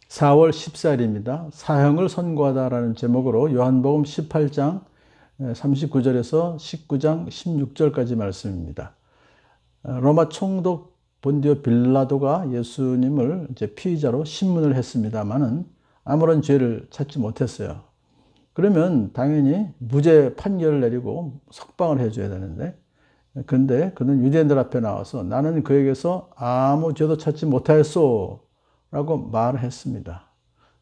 4월 14일입니다. 사형을 선고하다라는 제목으로 요한복음 18장 39절에서 19장 16절까지 말씀입니다. 로마 총독 본디오 빌라도가 예수님을 이제 피의자로 신문을 했습니다만은 아무런 죄를 찾지 못했어요. 그러면 당연히 무죄 판결을 내리고 석방을 해줘야 되는데, 근데 그는 유대인들 앞에 나와서 나는 그에게서 아무 죄도 찾지 못하였소 라고 말을 했습니다.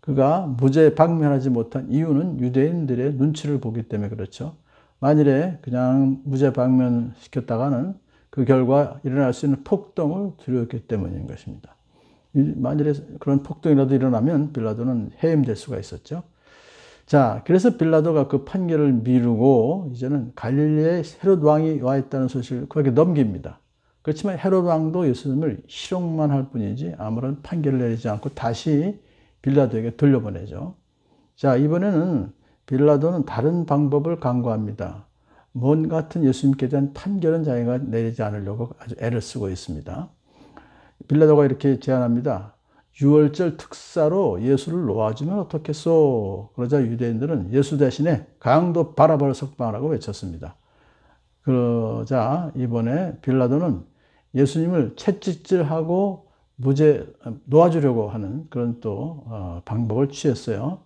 그가 무죄 방면하지 못한 이유는 유대인들의 눈치를 보기 때문에 그렇죠. 만일에 그냥 무죄 방면시켰다가는 그 결과 일어날 수 있는 폭동을 두려웠기 때문인 것입니다. 만일에 그런 폭동이라도 일어나면 빌라도는 해임될 수가 있었죠. 자, 그래서 빌라도가 그 판결을 미루고 이제는 갈릴리에 헤롯 왕이 와 있다는 소식을 그에게 넘깁니다. 그렇지만 헤롯 왕도 예수님을 희롱만 할 뿐이지 아무런 판결을 내리지 않고 다시 빌라도에게 돌려보내죠. 자, 이번에는 빌라도는 다른 방법을 강구합니다. 뭔 같은 예수님께 대한 판결은 자기가 내리지 않으려고 아주 애를 쓰고 있습니다. 빌라도가 이렇게 제안합니다. 유월절 특사로 예수를 놓아주면 어떻겠소? 그러자 유대인들은 예수 대신에 강도 바라바를 석방하라고 외쳤습니다. 그러자 이번에 빌라도는 예수님을 채찍질하고 무죄 놓아주려고 하는 그런 또 방법을 취했어요.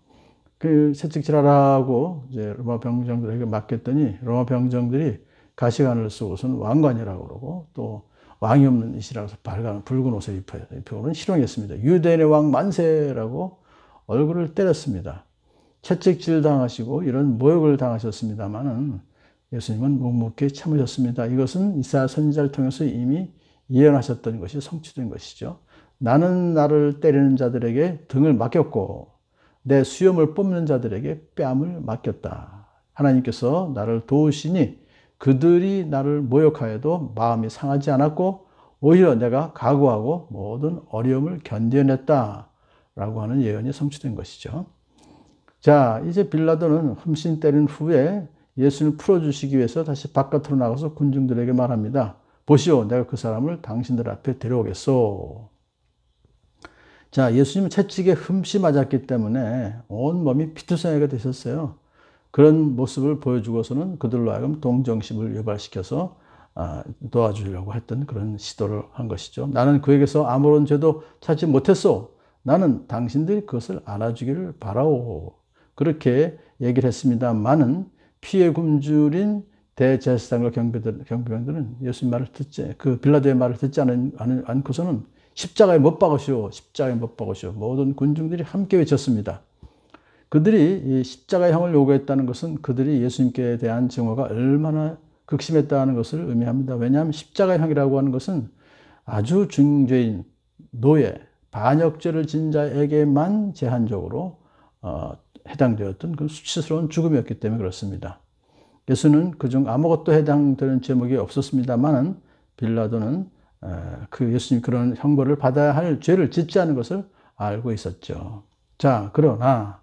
그 채찍질하라고 이제 로마 병정들에게 맡겼더니 로마 병정들이 가시관을 쓰고서는 왕관이라고 그러고 또 왕이 없는 이시라고 해서 붉은 옷을 입혀오는 희롱했습니다. 유대인의 왕 만세라고 얼굴을 때렸습니다. 채찍질 당하시고 이런 모욕을 당하셨습니다만은 예수님은 묵묵히 참으셨습니다. 이것은 이사야 선지자를 통해서 이미 예언하셨던 것이 성취된 것이죠. 나는 나를 때리는 자들에게 등을 맡겼고 내 수염을 뽑는 자들에게 뺨을 맡겼다. 하나님께서 나를 도우시니 그들이 나를 모욕하여도 마음이 상하지 않았고 오히려 내가 각오하고 모든 어려움을 견뎌냈다 라고 하는 예언이 성취된 것이죠. 자, 이제 빌라도는 흠씬 때린 후에 예수님을 풀어주시기 위해서 다시 바깥으로 나가서 군중들에게 말합니다. 보시오, 내가 그 사람을 당신들 앞에 데려오겠소. 자, 예수님은 채찍에 흠씨 맞았기 때문에 온몸이 피투성이가 되셨어요. 그런 모습을 보여주고서는 그들로 하여금 동정심을 유발시켜서 도와주려고 했던 그런 시도를 한 것이죠. 나는 그에게서 아무런 죄도 찾지 못했소. 나는 당신들이 그것을 알아주기를 바라오. 그렇게 얘기를 했습니다만은 피해 굶주린 대제사장과 경비병들은 예수님 말을 듣지, 그 빌라도의 말을 듣지 않고서는 십자가에 못 박으시오, 십자가에 못 박으시오. 모든 군중들이 함께 외쳤습니다. 그들이 이 십자가형을 요구했다는 것은 그들이 예수님께 대한 증오가 얼마나 극심했다는 것을 의미합니다. 왜냐하면 십자가형이라고 하는 것은 아주 중죄인, 노예, 반역죄를 진 자에게만 제한적으로 해당되었던 그 수치스러운 죽음이었기 때문에 그렇습니다. 예수는 그중 아무것도 해당되는 제목이 없었습니다만은 빌라도는 그 예수님 그런 형벌을 받아야 할 죄를 짓지 않은 것을 알고 있었죠. 자, 그러나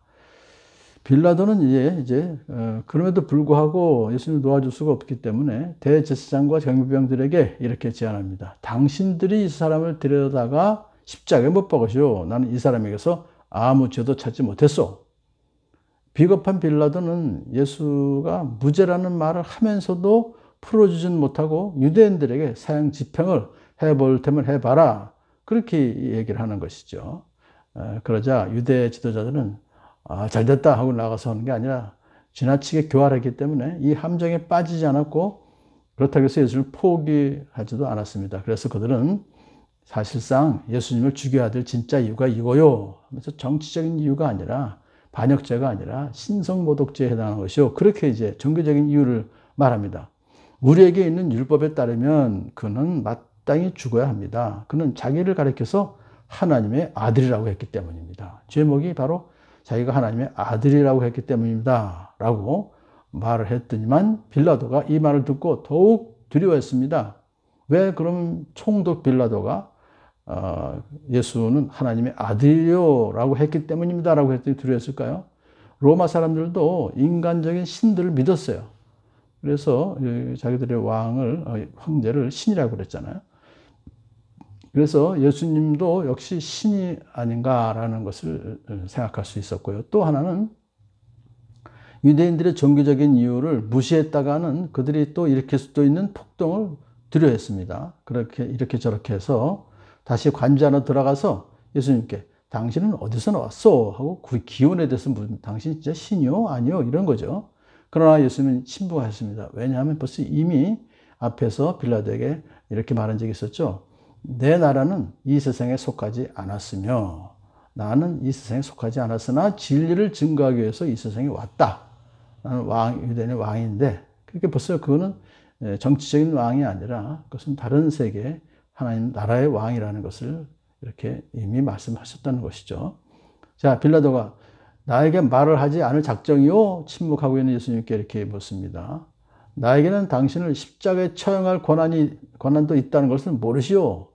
빌라도는 이제 그럼에도 불구하고 예수님을 놓아줄 수가 없기 때문에 대제사장과 경비병들에게 이렇게 제안합니다. 당신들이 이 사람을 데려다가 십자가에 못 박으시오. 나는 이 사람에게서 아무 죄도 찾지 못했소. 비겁한 빌라도는 예수가 무죄라는 말을 하면서도 풀어주진 못하고 유대인들에게 사형 집행을 해볼 테면 해봐라. 그렇게 얘기를 하는 것이죠. 그러자 유대 지도자들은 잘됐다 하고 나가서 하는 게 아니라 지나치게 교활했기 때문에 이 함정에 빠지지 않았고 그렇다고 해서 예수를 포기하지도 않았습니다. 그래서 그들은 사실상 예수님을 죽여야 될 진짜 이유가 이거요 하면서 정치적인 이유가 아니라 반역죄가 아니라 신성모독죄에 해당하는 것이요. 그렇게 이제 종교적인 이유를 말합니다. 우리에게 있는 율법에 따르면 그는 마땅히 죽어야 합니다. 그는 자기를 가리켜서 하나님의 아들이라고 했기 때문입니다. 제목이 바로 자기가 하나님의 아들이라고 했기 때문입니다. 라고 말을 했더니만 빌라도가 이 말을 듣고 더욱 두려워했습니다. 왜 그럼 총독 빌라도가 예수는 하나님의 아들이요 라고 했기 때문입니다 라고 했더니 두려웠을까요? 로마 사람들도 인간적인 신들을 믿었어요. 그래서 자기들의 왕제를 신이라고 그랬잖아요. 그래서 예수님도 역시 신이 아닌가라는 것을 생각할 수 있었고요. 또 하나는 유대인들의 종교적인 이유를 무시했다가는 그들이 또 일으킬 수도 있는 폭동을 두려워했습니다. 그렇게 이렇게 저렇게 해서 다시 관주 안으로 들어가서 예수님께 당신은 어디서 나왔어? 하고 그 기원에 대해서 묻는, 당신 진짜 신이요? 아니요? 이런 거죠. 그러나 예수님은 침묵하셨습니다. 왜냐하면 벌써 이미 앞에서 빌라도에게 이렇게 말한 적이 있었죠. 내 나라는 이 세상에 속하지 않았으며 나는 이 세상에 속하지 않았으나 진리를 증거하기 위해서 이 세상에 왔다. 나는 유대인의 왕인데, 그렇게 벌써 그거는 정치적인 왕이 아니라 그것은 다른 세계 하나님 나라의 왕이라는 것을 이렇게 이미 말씀하셨다는 것이죠. 자, 빌라도가 나에게 말을 하지 않을 작정이요? 침묵하고 있는 예수님께 이렇게 묻습니다. 나에게는 당신을 십자가에 처형할 권한도 있다는 것을 모르시오?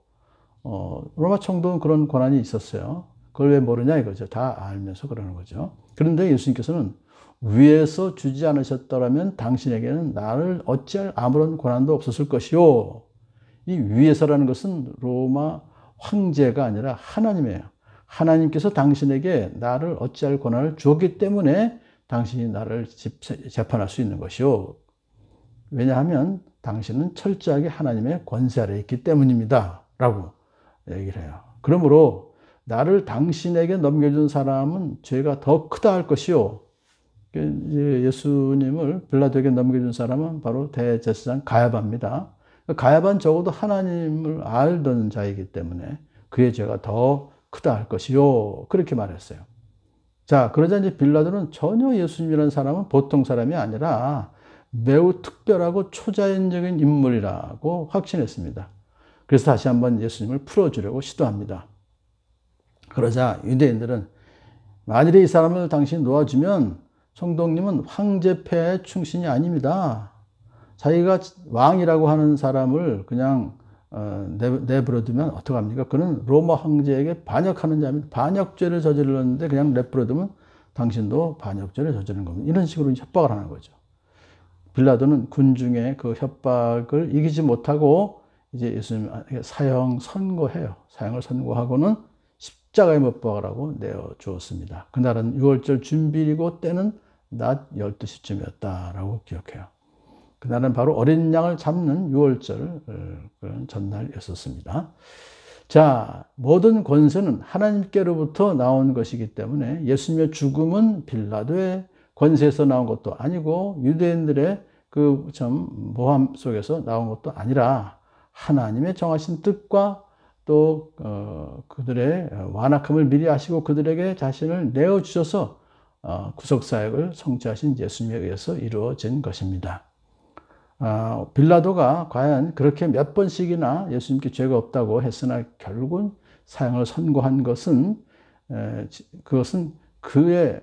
로마 총독은 그런 권한이 있었어요. 그걸 왜 모르냐 이거죠. 다 알면서 그러는 거죠. 그런데 예수님께서는 위에서 주지 않으셨더라면 당신에게는 나를 어찌할 아무런 권한도 없었을 것이요. 이 위에서라는 것은 로마 황제가 아니라 하나님이에요. 하나님께서 당신에게 나를 어찌할 권한을 주었기 때문에 당신이 나를 재판할 수 있는 것이요. 왜냐하면 당신은 철저하게 하나님의 권세 아래에 있기 때문입니다. 라고 얘기를 해요. 그러므로 나를 당신에게 넘겨준 사람은 죄가 더 크다 할 것이요. 예수님을 빌라도에게 넘겨준 사람은 바로 대제사장 가야바입니다. 가야바는 적어도 하나님을 알던 자이기 때문에 그의 죄가 더 크다 할 것이요. 그렇게 말했어요. 자, 그러자 이제 빌라도는 전혀 예수님이라는 사람은 보통 사람이 아니라 매우 특별하고 초자연적인 인물이라고 확신했습니다. 그래서 다시 한번 예수님을 풀어주려고 시도합니다. 그러자 유대인들은 만일에 이 사람을 당신이 놓아주면 총독님은 황제폐하의 충신이 아닙니다. 자기가 왕이라고 하는 사람을 그냥 내버려두면 어떡합니까? 그는 로마 황제에게 반역하는 자입니다. 반역죄를 저질렀는데 그냥 내버려두면 당신도 반역죄를 저지른 겁니다. 이런 식으로 협박을 하는 거죠. 빌라도는 군중의 그 협박을 이기지 못하고 이제 예수님에게 사형 선고해요. 사형을 선고하고는 십자가에 못 박으라고 내어 주었습니다. 그날은 6월절 준비일이고 때는 낮 12시쯤이었다라고 기억해요. 그날은 바로 어린 양을 잡는 6월절 그런 전날이었습니다. 자, 모든 권세는 하나님께로부터 나온 것이기 때문에 예수님의 죽음은 빌라도의 권세에서 나온 것도 아니고 유대인들의 그 참 모함 속에서 나온 것도 아니라 하나님의 정하신 뜻과 또 그들의 완악함을 미리 아시고 그들에게 자신을 내어주셔서 구속사역을 성취하신 예수님에 의해서 이루어진 것입니다. 빌라도가 과연 그렇게 몇 번씩이나 예수님께 죄가 없다고 했으나 결국은 사형을 선고한 것은 그것은 그의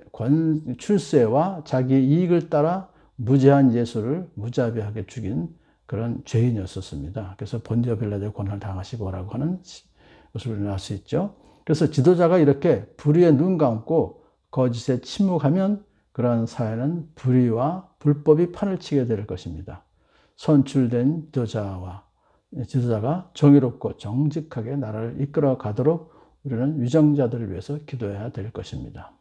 출세와 자기의 이익을 따라 무죄한 예수를 무자비하게 죽인 그런 죄인이었었습니다. 그래서 본디오 빌라도의 고난을 당하시고라고 하는 것을 알 수 있죠. 그래서 지도자가 이렇게 불의에 눈 감고 거짓에 침묵하면 그러한 사회는 불의와 불법이 판을 치게 될 것입니다. 선출된 지도자가 정의롭고 정직하게 나라를 이끌어 가도록 우리는 위정자들을 위해서 기도해야 될 것입니다.